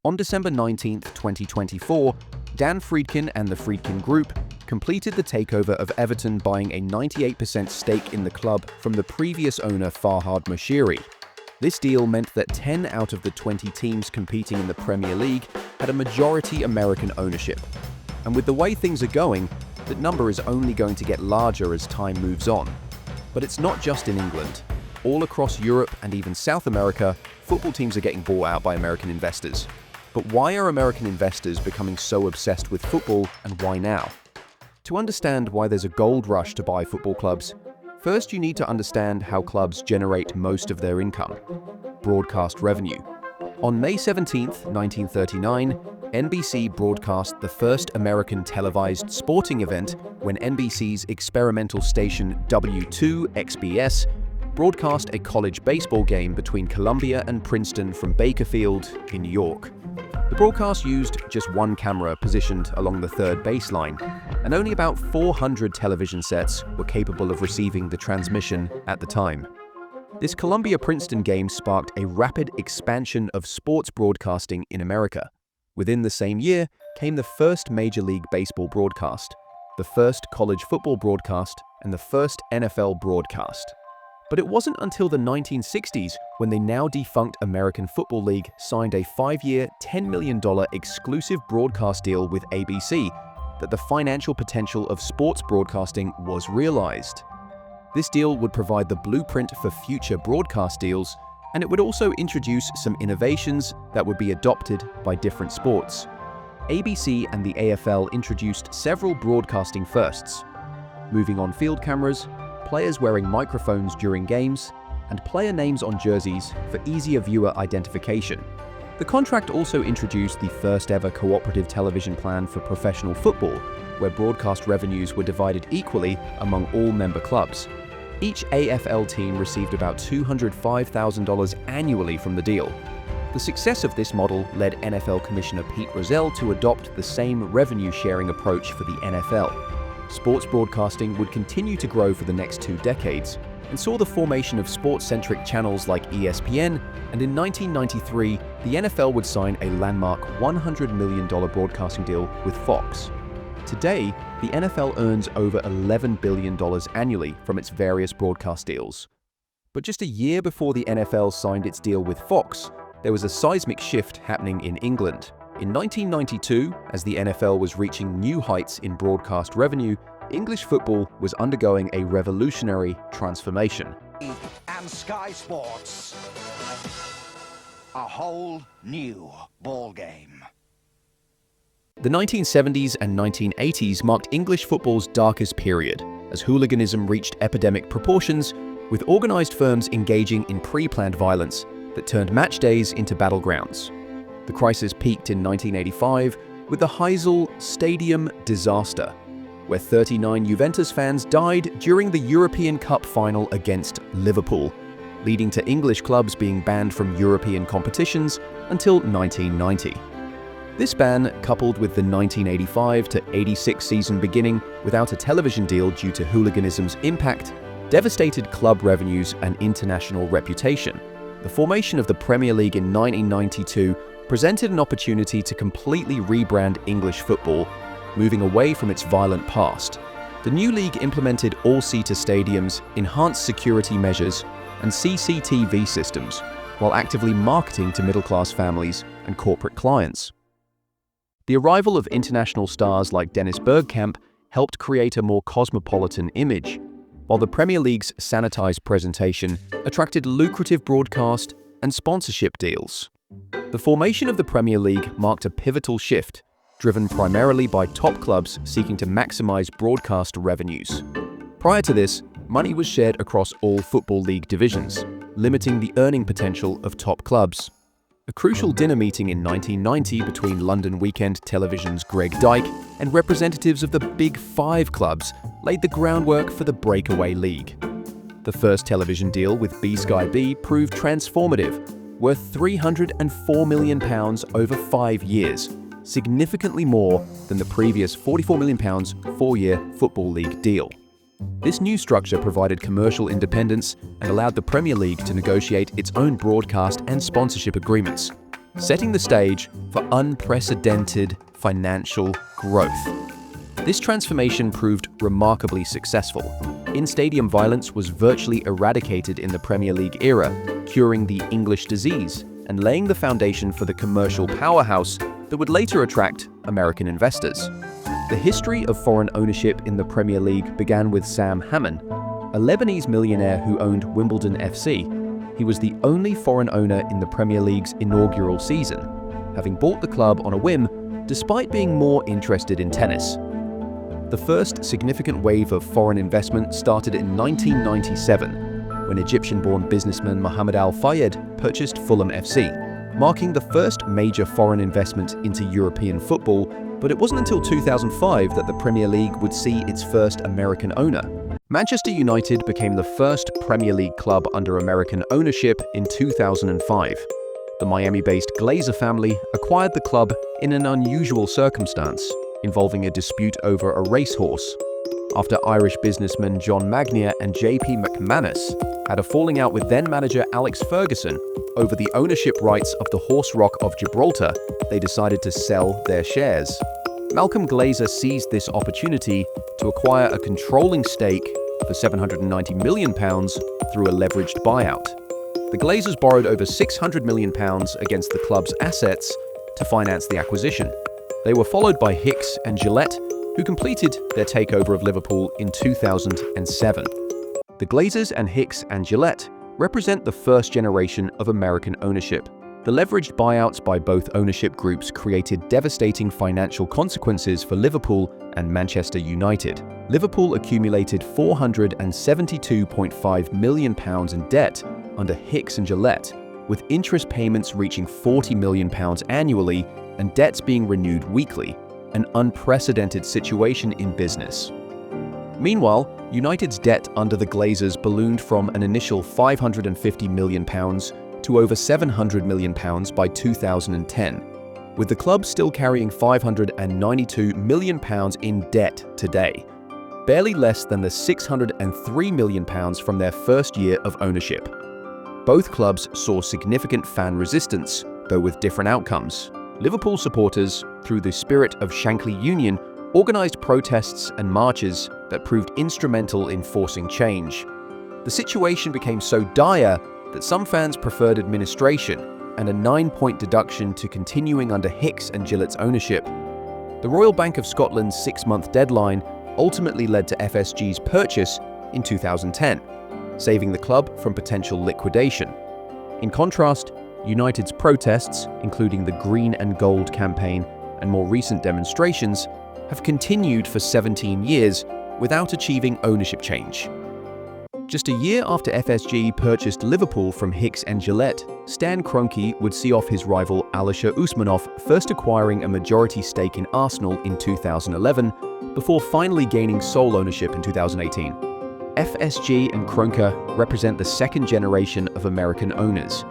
On December 19, 2024, Dan Friedkin and the Friedkin Group completed the takeover of Everton, buying a 98% stake in the club from the previous owner Farhad Moshiri. This deal meant that 10 out of the 20 teams competing in the Premier League had a majority American ownership. And with the way things are going, that number is only going to get larger as time moves on. But it's not just in England. All across Europe and even South America, football teams are getting bought out by American investors. But why are American investors becoming so obsessed with football, and why now? To understand why there's a gold rush to buy football clubs, first you need to understand how clubs generate most of their income: broadcast revenue. On May 17, 1939, NBC broadcast the first American televised sporting event when NBC's experimental station W2XBS broadcast a college baseball game between Columbia and Princeton from Baker Field in New York. The broadcast used just one camera positioned along the third baseline, and only about 400 television sets were capable of receiving the transmission at the time. This Columbia-Princeton game sparked a rapid expansion of sports broadcasting in America. Within the same year came the first Major League Baseball broadcast, the first college football broadcast, and the first NFL broadcast. But it wasn't until the 1960s when the now defunct American Football League signed a 5-year, $10 million exclusive broadcast deal with ABC that the financial potential of sports broadcasting was realized. This deal would provide the blueprint for future broadcast deals, and it would also introduce some innovations that would be adopted by different sports. ABC and the AFL introduced several broadcasting firsts: moving on-field cameras, players wearing microphones during games, and player names on jerseys for easier viewer identification. The contract also introduced the first ever cooperative television plan for professional football, where broadcast revenues were divided equally among all member clubs. Each AFL team received about $205,000 annually from the deal. The success of this model led NFL Commissioner Pete Rozelle to adopt the same revenue-sharing approach for the NFL. Sports broadcasting would continue to grow for the next 2 decades, and saw the formation of sports-centric channels like ESPN, and in 1993, the NFL would sign a landmark $100 million broadcasting deal with Fox. Today, the NFL earns over $11 billion annually from its various broadcast deals. But just a year before the NFL signed its deal with Fox, there was a seismic shift happening in England. In 1992, as the NFL was reaching new heights in broadcast revenue, English football was undergoing a revolutionary transformation. And Sky Sports, a whole new ballgame. The 1970s and 1980s marked English football's darkest period, as hooliganism reached epidemic proportions, with organized firms engaging in pre-planned violence that turned match days into battlegrounds. The crisis peaked in 1985 with the Heysel Stadium disaster, where 39 Juventus fans died during the European Cup final against Liverpool, leading to English clubs being banned from European competitions until 1990. This ban, coupled with the 1985 to 86 season beginning without a television deal due to hooliganism's impact, devastated club revenues and international reputation. The formation of the Premier League in 1992 presented an opportunity to completely rebrand English football, moving away from its violent past. The new league implemented all-seater stadiums, enhanced security measures, and CCTV systems, while actively marketing to middle-class families and corporate clients. The arrival of international stars like Dennis Bergkamp helped create a more cosmopolitan image, while the Premier League's sanitized presentation attracted lucrative broadcast and sponsorship deals. The formation of the Premier League marked a pivotal shift, driven primarily by top clubs seeking to maximize broadcast revenues. Prior to this, money was shared across all Football League divisions, limiting the earning potential of top clubs. A crucial dinner meeting in 1990 between London Weekend Television's Greg Dyke and representatives of the Big Five clubs laid the groundwork for the breakaway league. The first television deal with B-Sky B proved transformative, worth £304 million over 5 years, significantly more than the previous £44 million 4-year Football League deal. This new structure provided commercial independence and allowed the Premier League to negotiate its own broadcast and sponsorship agreements, setting the stage for unprecedented financial growth. This transformation proved remarkably successful. In-stadium violence was virtually eradicated in the Premier League era, curing the English disease and laying the foundation for the commercial powerhouse that would later attract American investors. The history of foreign ownership in the Premier League began with Sam Hammon, a Lebanese millionaire who owned Wimbledon FC. He was the only foreign owner in the Premier League's inaugural season, having bought the club on a whim despite being more interested in tennis. The first significant wave of foreign investment started in 1997, when Egyptian-born businessman Mohammed Al Fayed purchased Fulham FC, marking the first major foreign investment into European football, but it wasn't until 2005 that the Premier League would see its first American owner. Manchester United became the first Premier League club under American ownership in 2005. The Miami-based Glazer family acquired the club in an unusual circumstance, involving a dispute over a racehorse, after Irish businessman John Magnier and J.P. McManus had a falling out with then-manager Alex Ferguson over the ownership rights of the Horse Rock of Gibraltar. They decided to sell their shares. Malcolm Glazer seized this opportunity to acquire a controlling stake for £790 million through a leveraged buyout. The Glazers borrowed over £600 million against the club's assets to finance the acquisition. They were followed by Hicks and Gillett, who completed their takeover of Liverpool in 2007. The Glazers and Hicks and Gillett represent the first generation of American ownership. The leveraged buyouts by both ownership groups created devastating financial consequences for Liverpool and Manchester United. Liverpool accumulated £472.5 million in debt under Hicks and Gillett, with interest payments reaching £40 million annually and debts being renewed weekly, an unprecedented situation in business. Meanwhile, United's debt under the Glazers ballooned from an initial £550 million to over £700 million by 2010, with the club still carrying £592 million in debt today, barely less than the £603 million from their first year of ownership. Both clubs saw significant fan resistance, though with different outcomes. Liverpool supporters, through the spirit of Shankly Union, organised protests and marches that proved instrumental in forcing change. The situation became so dire that some fans preferred administration and a 9-point deduction to continuing under Hicks and Gillett's ownership. The Royal Bank of Scotland's 6-month deadline ultimately led to FSG's purchase in 2010, saving the club from potential liquidation. In contrast, United's protests, including the Green and Gold campaign and more recent demonstrations, have continued for 17 years without achieving ownership change. Just a year after FSG purchased Liverpool from Hicks and Gillett, Stan Kroenke would see off his rival Alisher Usmanov, first acquiring a majority stake in Arsenal in 2011, before finally gaining sole ownership in 2018. FSG and Kroenke represent the second generation of American owners.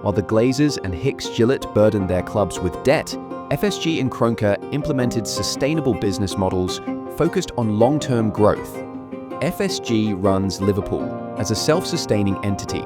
While the Glazers and Hicks Gillett burdened their clubs with debt, FSG and Kroenke implemented sustainable business models focused on long-term growth. FSG runs Liverpool as a self-sustaining entity,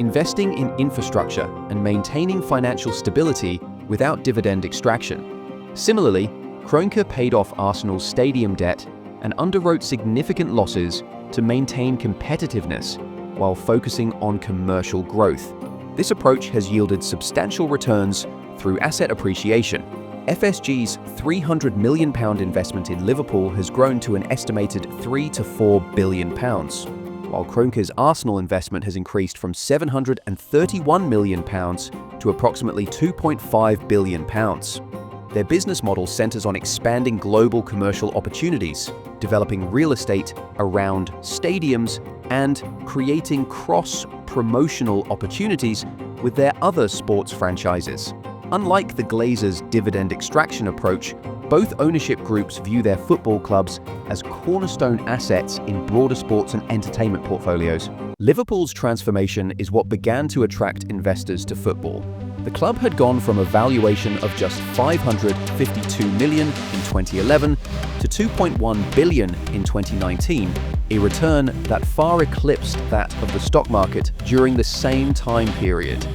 investing in infrastructure and maintaining financial stability without dividend extraction. Similarly, Kroenke paid off Arsenal's stadium debt and underwrote significant losses to maintain competitiveness while focusing on commercial growth. This approach has yielded substantial returns through asset appreciation. FSG's £300 million investment in Liverpool has grown to an estimated £3 to £4 billion, while Kroenke's Arsenal investment has increased from £731 million to approximately £2.5 billion. Their business model centers on expanding global commercial opportunities, developing real estate around stadiums, and creating cross-promotional opportunities with their other sports franchises. Unlike the Glazers' dividend extraction approach, both ownership groups view their football clubs as cornerstone assets in broader sports and entertainment portfolios. Liverpool's transformation is what began to attract investors to football. The club had gone from a valuation of just $552 million in 2011 to $2.1 billion in 2019, a return that far eclipsed that of the stock market during the same time period.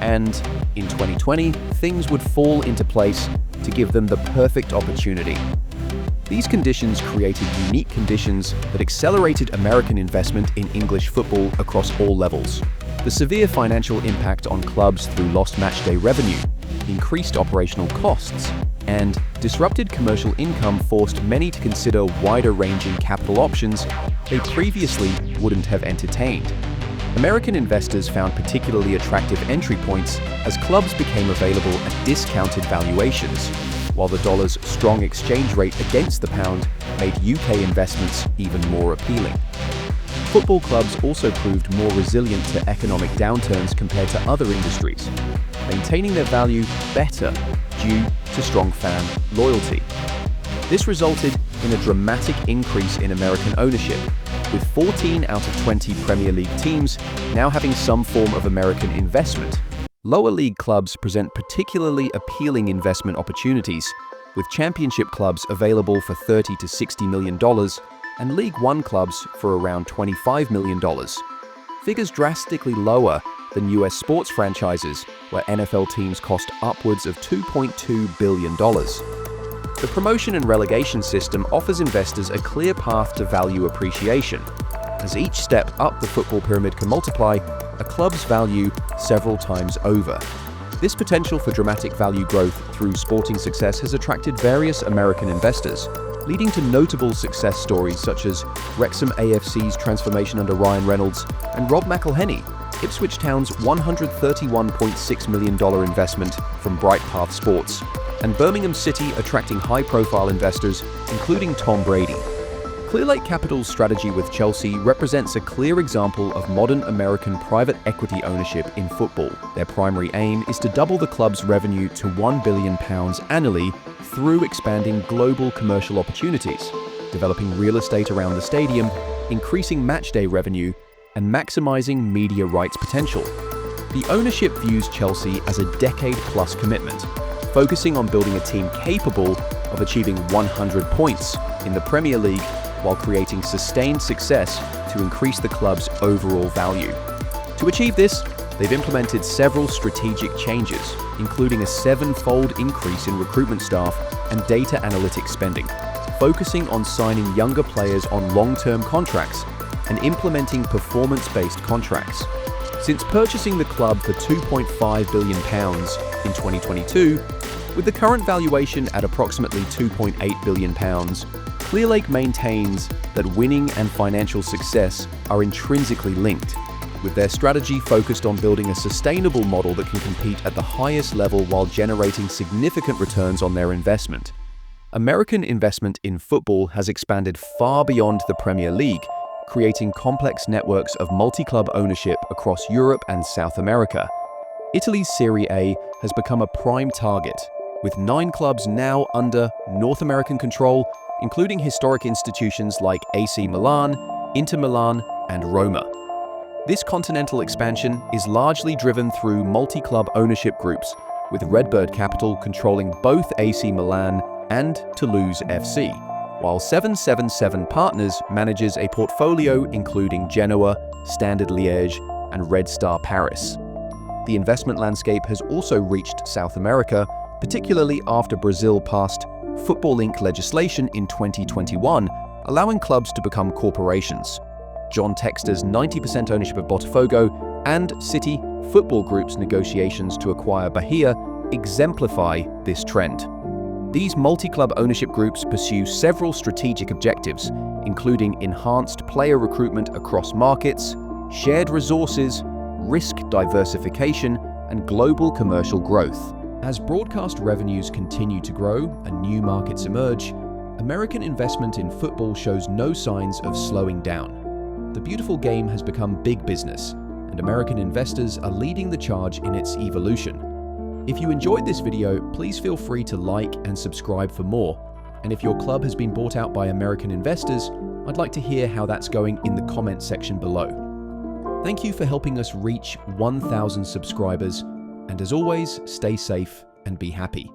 And in 2020, things would fall into place to give them the perfect opportunity. These conditions created unique conditions that accelerated American investment in English football across all levels. The severe financial impact on clubs through lost matchday revenue, increased operational costs, and disrupted commercial income forced many to consider wider-ranging capital options they previously wouldn't have entertained. American investors found particularly attractive entry points as clubs became available at discounted valuations, while the dollar's strong exchange rate against the pound made UK investments even more appealing. Football clubs also proved more resilient to economic downturns compared to other industries, maintaining their value better due to strong fan loyalty. This resulted in a dramatic increase in American ownership, with 14 out of 20 Premier League teams now having some form of American investment. Lower league clubs present particularly appealing investment opportunities, with championship clubs available for $30 to $60 million and League One clubs for around $25 million. Figures drastically lower than US sports franchises, where NFL teams cost upwards of $2.2 billion. The promotion and relegation system offers investors a clear path to value appreciation. As each step up the football pyramid can multiply a club's value several times over. This potential for dramatic value growth through sporting success has attracted various American investors, leading to notable success stories such as Wrexham AFC's transformation under Ryan Reynolds and Rob McElhenney, Ipswich Town's $131.6 million investment from Bright Path Sports, and Birmingham City attracting high-profile investors, including Tom Brady. Clearlake Capital's strategy with Chelsea represents a clear example of modern American private equity ownership in football. Their primary aim is to double the club's revenue to £1 billion annually through expanding global commercial opportunities, developing real estate around the stadium, increasing matchday revenue, and maximizing media rights potential. The ownership views Chelsea as a decade-plus commitment, focusing on building a team capable of achieving 100 points in the Premier League while creating sustained success to increase the club's overall value. To achieve this, they've implemented several strategic changes, including a 7-fold increase in recruitment staff and data analytics spending, focusing on signing younger players on long-term contracts and implementing performance-based contracts. Since purchasing the club for £2.5 billion in 2022, with the current valuation at approximately £2.8 billion, Clearlake maintains that winning and financial success are intrinsically linked, with their strategy focused on building a sustainable model that can compete at the highest level while generating significant returns on their investment. American investment in football has expanded far beyond the Premier League, creating complex networks of multi-club ownership across Europe and South America. Italy's Serie A has become a prime target, with 9 clubs now under North American control, including historic institutions like AC Milan, Inter Milan, and Roma. This continental expansion is largely driven through multi-club ownership groups, with Redbird Capital controlling both AC Milan and Toulouse FC, while 777 Partners manages a portfolio including Genoa, Standard Liège, and Red Star Paris. The investment landscape has also reached South America, particularly after Brazil passed Football Inc. legislation in 2021, allowing clubs to become corporations. John Textor's 90% ownership of Botafogo and City Football Group's negotiations to acquire Bahia exemplify this trend. These multi-club ownership groups pursue several strategic objectives, including enhanced player recruitment across markets, shared resources, risk diversification, and global commercial growth. As broadcast revenues continue to grow and new markets emerge, American investment in football shows no signs of slowing down. The beautiful game has become big business, and American investors are leading the charge in its evolution. If you enjoyed this video, please feel free to like and subscribe for more. And if your club has been bought out by American investors, I'd like to hear how that's going in the comment section below. Thank you for helping us reach 1,000 subscribers. And as always, stay safe and be happy.